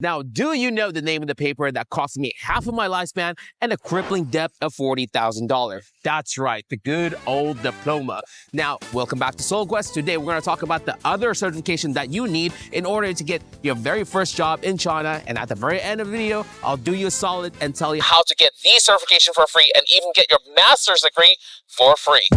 Now, do you know the name of the paper that cost me half of my lifespan and a crippling debt of $40,000? That's right, the good old diploma. Now, welcome back to Soul Quest. Today, we're going to talk about the other certification that you need in order to get your very first job in China. And at the very end of the video, I'll do you a solid and tell you how to get the certification for free and even get your master's degree for free.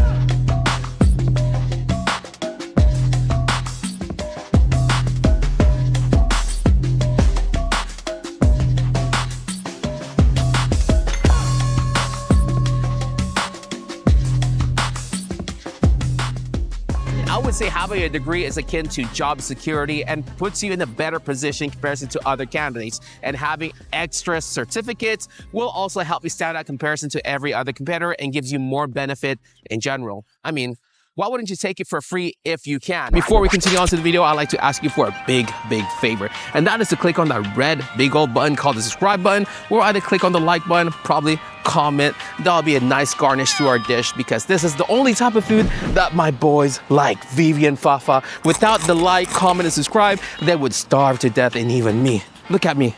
I would say having a degree is akin to job security and puts you in a better position compared to other candidates. And having extra certificates will also help you stand out in comparison to every other competitor and gives you more benefit in general. I mean, why wouldn't you take it for free if you can? Before we continue on to the video, I'd like to ask you for a big favor. And that is to click on that red big old button called the subscribe button, or either click on the like button, probably comment. That'll be a nice garnish to our dish because this is the only type of food that my boys like, Vivi and Fafa. Without the like, comment, and subscribe, they would starve to death, and even me. Look at me.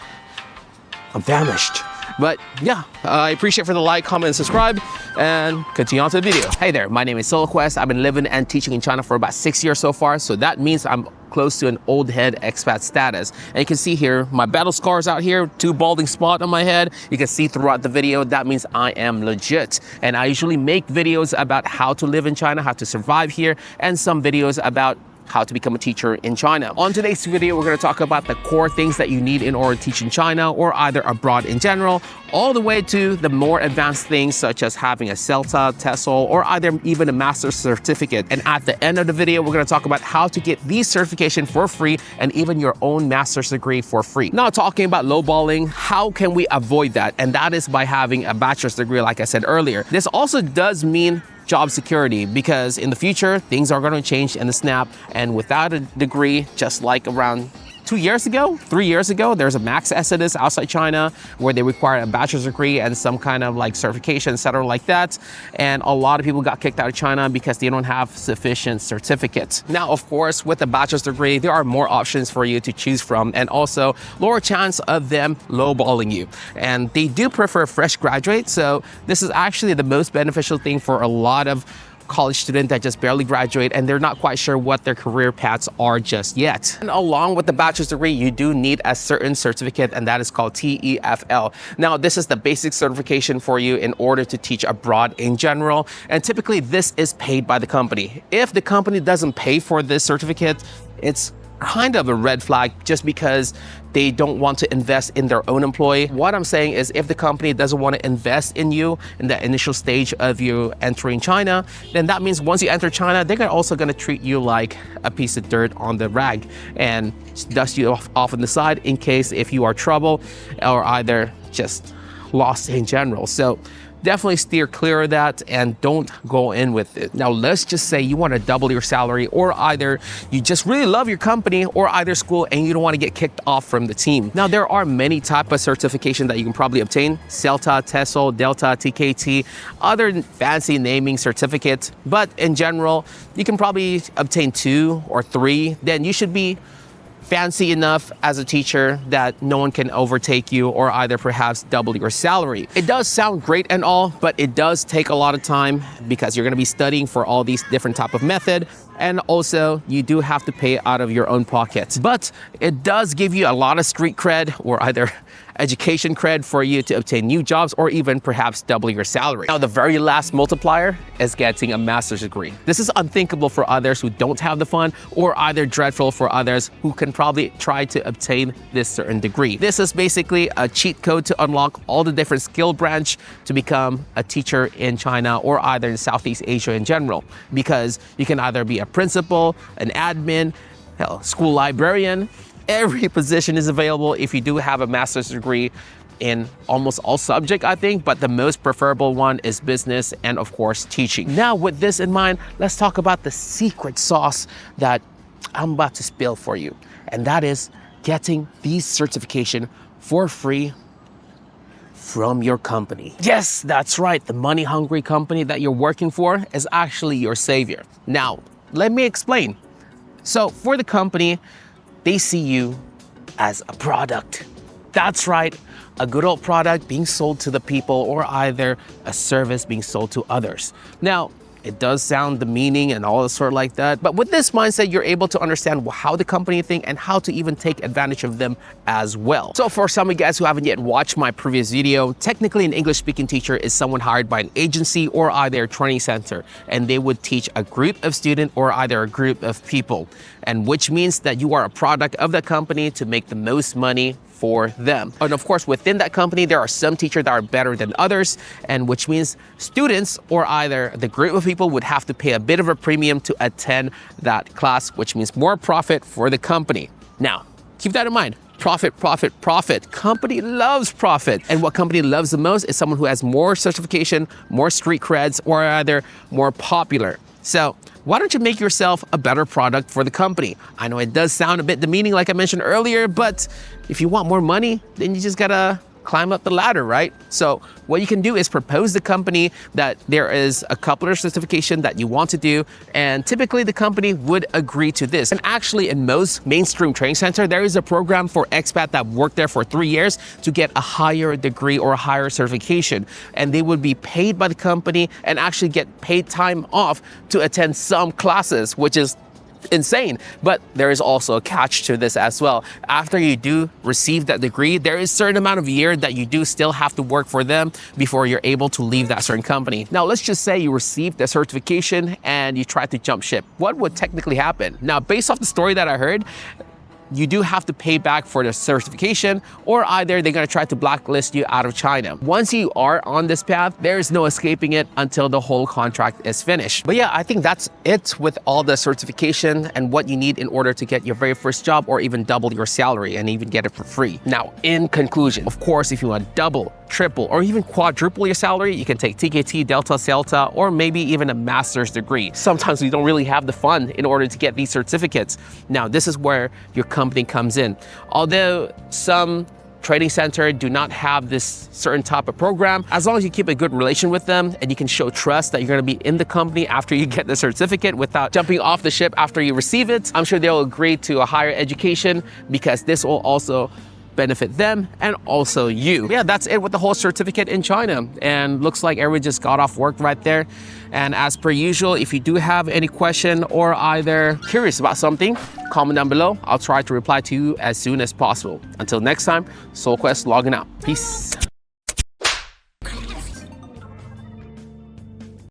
I'm famished. But yeah, I appreciate for the like, comment, and subscribe, and continue on to the video. Hey there, my name is Soul Quest. I've been living and teaching in China for about 6 years so far, so that means I'm close to an old head expat status. And you can see here, my battle scars out here, 2 balding spots on my head. You can see throughout the video, that means I am legit. And I usually make videos about how to live in China, how to survive here, and some videos about how to become a teacher in China. On today's video, we're going to talk about the core things that you need in order to teach in China or either abroad in general, all the way to the more advanced things such as having a CELTA, TESOL, or either even a master's certificate. And at the end of the video, we're going to talk about how to get these certification for free and even your own master's degree for free. Now, talking about lowballing, how can we avoid that? And that is by having a bachelor's degree, like I said earlier. This also does mean job security, because in the future, things are going to change in a snap. And without a degree, just like around 2 years ago, 3 years ago, there's a max exodus outside China where they require a bachelor's degree and some kind of like certification, etc. like that. And a lot of people got kicked out of China because they don't have sufficient certificates. Now, of course, with a bachelor's degree, there are more options for you to choose from and also lower chance of them lowballing you. And they do prefer fresh graduates. So this is actually the most beneficial thing for a lot of college student that just barely graduate and they're not quite sure what their career paths are just yet. And along with the bachelor's degree, you do need a certain certificate, and that is called TEFL. Now, this is the basic certification for you in order to teach abroad in general. And typically this is paid by the company. If the company doesn't pay for this certificate, it's kind of a red flag just because they don't want to invest in their own employee. What I'm saying is if the company doesn't want to invest in you in the initial stage of you entering China, then that means once you enter China, they're also going to treat you like a piece of dirt on the rag and dust you off on the side in case if you are trouble or either just lost in general. So definitely steer clear of that and don't go in with it. Now, let's just say you want to double your salary, or either you just really love your company or either school and you don't want to get kicked off from the team. Now, there are many types of certification that you can probably obtain: CELTA, TESOL, Delta, TKT, other fancy naming certificates. But in general, you can probably obtain 2 or 3. Then you should be fancy enough as a teacher that no one can overtake you or either perhaps double your salary. It does sound great and all, but it does take a lot of time because you're going to be studying for all these different type of method. And also you do have to pay out of your own pocket. But it does give you a lot of street cred or either education cred for you to obtain new jobs or even perhaps double your salary. Now, the very last multiplier is getting a master's degree. This is unthinkable for others who don't have the fund, or either dreadful for others who can probably try to obtain this certain degree. This is basically a cheat code to unlock all the different skill branch to become a teacher in China or either in Southeast Asia in general, because you can either be a principal, an admin, hell, school librarian. Every position is available if you do have a master's degree in almost all subjects, I think, but the most preferable one is business and of course teaching. Now, with this in mind, let's talk about the secret sauce that I'm about to spill for you. And that is getting these certification for free from your company. Yes, that's right. The money-hungry company that you're working for is actually your savior. Now, let me explain. So for the company, they see you as a product. That's right, a good old product being sold to the people or either a service being sold to others. Now, it does sound demeaning and all sort like that, but with this mindset, you're able to understand how the company think and how to even take advantage of them as well. So for some of you guys who haven't yet watched my previous video, technically an English speaking teacher is someone hired by an agency or either a training center, and they would teach a group of students or either a group of people, and which means that you are a product of the company to make the most money for them. And of course, within that company, there are some teachers that are better than others, and which means students or either the group of people would have to pay a bit of a premium to attend that class, which means more profit for the company. Now, keep that in mind. Profit, profit, profit. Company loves profit. And what company loves the most is someone who has more certification, more street creds, or either more popular. So why don't you make yourself a better product for the company? I know it does sound a bit demeaning like I mentioned earlier, but if you want more money, then you just gotta climb up the ladder, right? So what you can do is propose the company that there is a coupler certification that you want to do, and typically the company would agree to this. And actually in most mainstream training center, there is a program for expat that worked there for 3 years to get a higher degree or a higher certification, and they would be paid by the company and actually get paid time off to attend some classes, which is insane. But there is also a catch to this as well. After you do receive that degree, there is a certain amount of year that you do still have to work for them before you're able to leave that certain company. Now, let's just say you received the certification and you try to jump ship. What would technically happen? Now, based off the story that I heard, you do have to pay back for the certification, or either they're going to try to blacklist you out of China. Once you are on this path, there is no escaping it until the whole contract is finished. But yeah, I think that's it with all the certification and what you need in order to get your very first job or even double your salary and even get it for free. Now, in conclusion, of course, if you want to double, triple, or even quadruple your salary, you can take TKT, Delta, CELTA, or maybe even a master's degree. Sometimes we don't really have the fund in order to get these certificates. Now, this is where your company comes in. Although some training center do not have this certain type of program, as long as you keep a good relation with them and you can show trust that you're going to be in the company after you get the certificate without jumping off the ship after you receive it, I'm sure they'll agree to a higher education, because this will also benefit them and also you. Yeah, that's it with the whole certificate in China, and looks like everyone just got off work right there. And as per usual, if you do have any question or either curious about something, comment down below. I'll try to reply to you as soon as possible. Until next time, SoulQuest logging out. Peace.